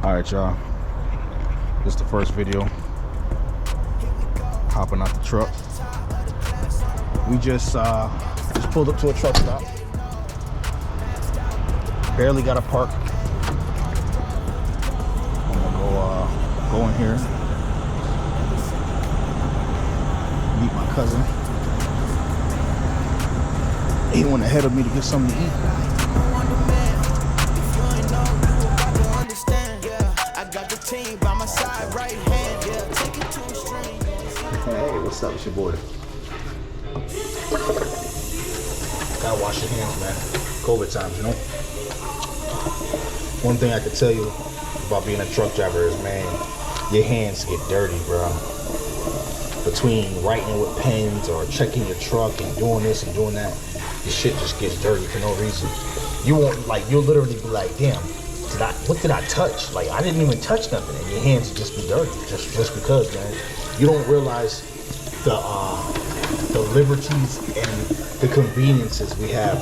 Alright, y'all. This is the first video. Hopping out the truck. We just pulled up to a truck stop. Barely got a park. I'm gonna go in here. Meet my cousin. He went ahead of me to get something to eat. Hey, what's up? It's your boy. Gotta wash your hands, man. COVID times, you know? One thing I can tell you about being a truck driver is, man, your hands get dirty, bro. Between writing with pens or checking your truck and doing this and doing that, your shit just gets dirty for no reason. You won't, like, you'll literally be like, damn, what did I touch? Like, I didn't even touch nothing, and your hands just be dirty, just because, man. You don't realize the liberties and the conveniences we have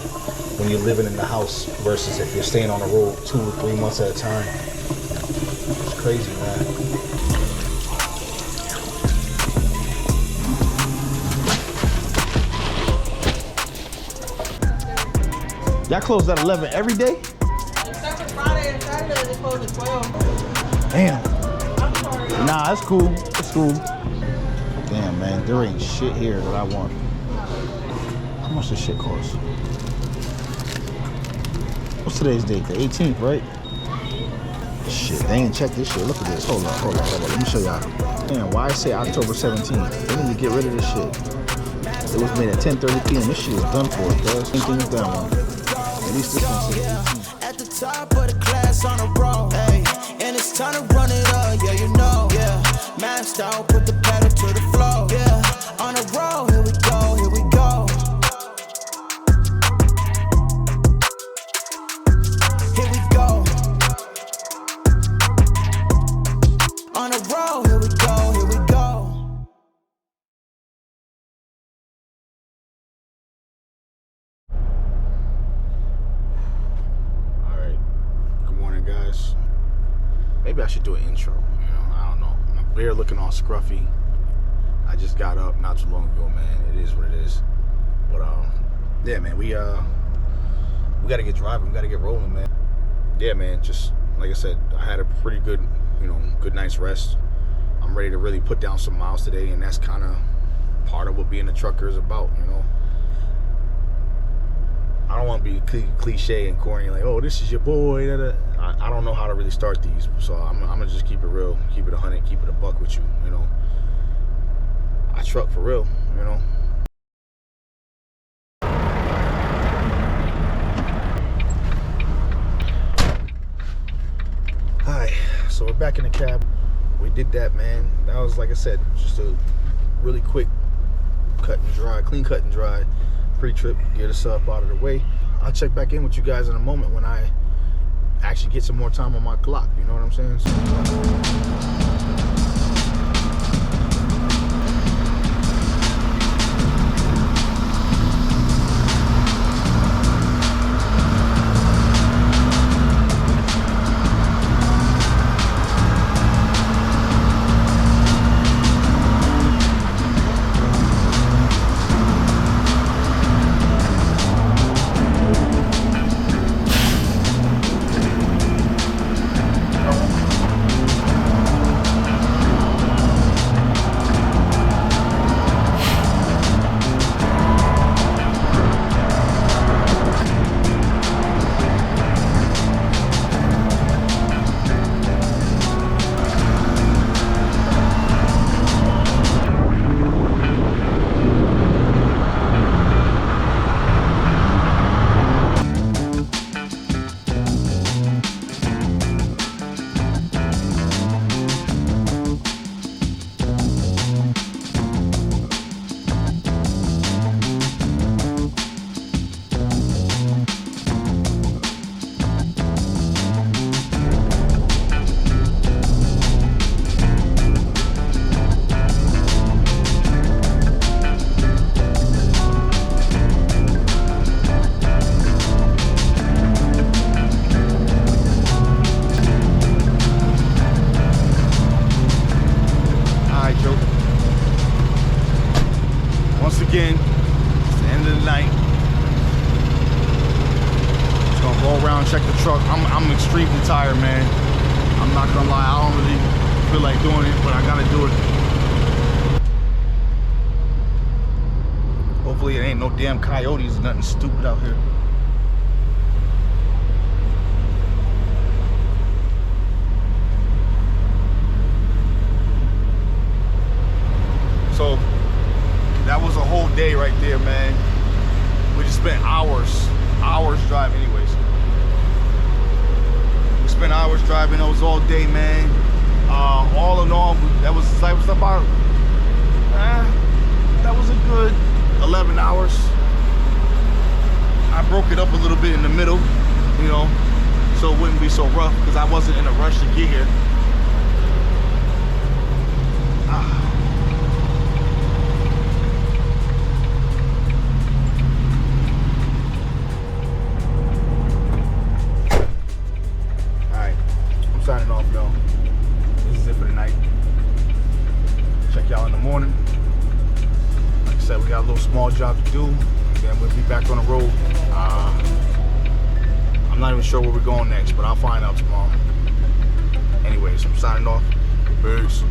when you're living in the house versus if you're staying on the road 2 or 3 months at a time. It's crazy, man. Y'all close at 11 every day? Except for Friday and Saturday, they close at 12. Damn. I'm sorry. Nah, it's cool. It's cool. Damn, man, there ain't shit here that I want. How much this shit cost? What's today's date? The 18th, right? Shit, they ain't checked this shit. Look at this. Hold on. Let me show y'all. Damn, why I say October 17th? They need to get rid of this shit. It was made at 10:30 p.m. This shit is done for, cuz. Same thing with that one. At least this one says 18th. At the top of the class on the road, hey, and it's time to run it up, yeah, you know, yeah. Maxed out, put the pedal to the floor, yeah. On the road, here we go, here we go. Here we go. On the road, here we go, here we go. Guys, maybe I should do an intro. You know, I don't know. My beard looking all scruffy. I just got up not too long ago, man. It is what it is. But yeah, man, we gotta get driving. We gotta get rolling, man. Yeah, man. Just like I said, I had a pretty good, good night's rest. I'm ready to really put down some miles today, and that's kind of part of what being a trucker is about, you know. I don't want to be cliche and corny, like, oh, this is your boy. I don't know how to really start these, so I'm gonna just keep it real, keep it 100, keep it a buck with you, you know. I truck for real, you know. Hi, so we're back in the cab. We did that, man. That was, like I said, just a really quick cut and dry, clean cut and dry pre-trip, get us up out of the way. I'll check back in with you guys in a moment when I actually get some more time on my clock, you know what I'm saying? again. It's the end of the night. Just gonna go around, check the truck. I'm extremely tired, man. I'm not gonna lie, I don't really feel like doing it, but I gotta do it. Hopefully it ain't no damn coyotes or nothing stupid out here. So that was a whole day right there, man. We just spent hours driving anyways. We spent hours driving, it was all day, man. All in all, that was about, that was a good 11 hours. I broke it up a little bit in the middle, you know, so it wouldn't be so rough because I wasn't in a rush to get here. Signing off, y'all. This is it for the night. Check y'all in the morning. Like I said, we got a little small job to do, and then we'll be back on the road. I'm not even sure where we're going next, but I'll find out tomorrow. Anyways, I'm signing off. Peace.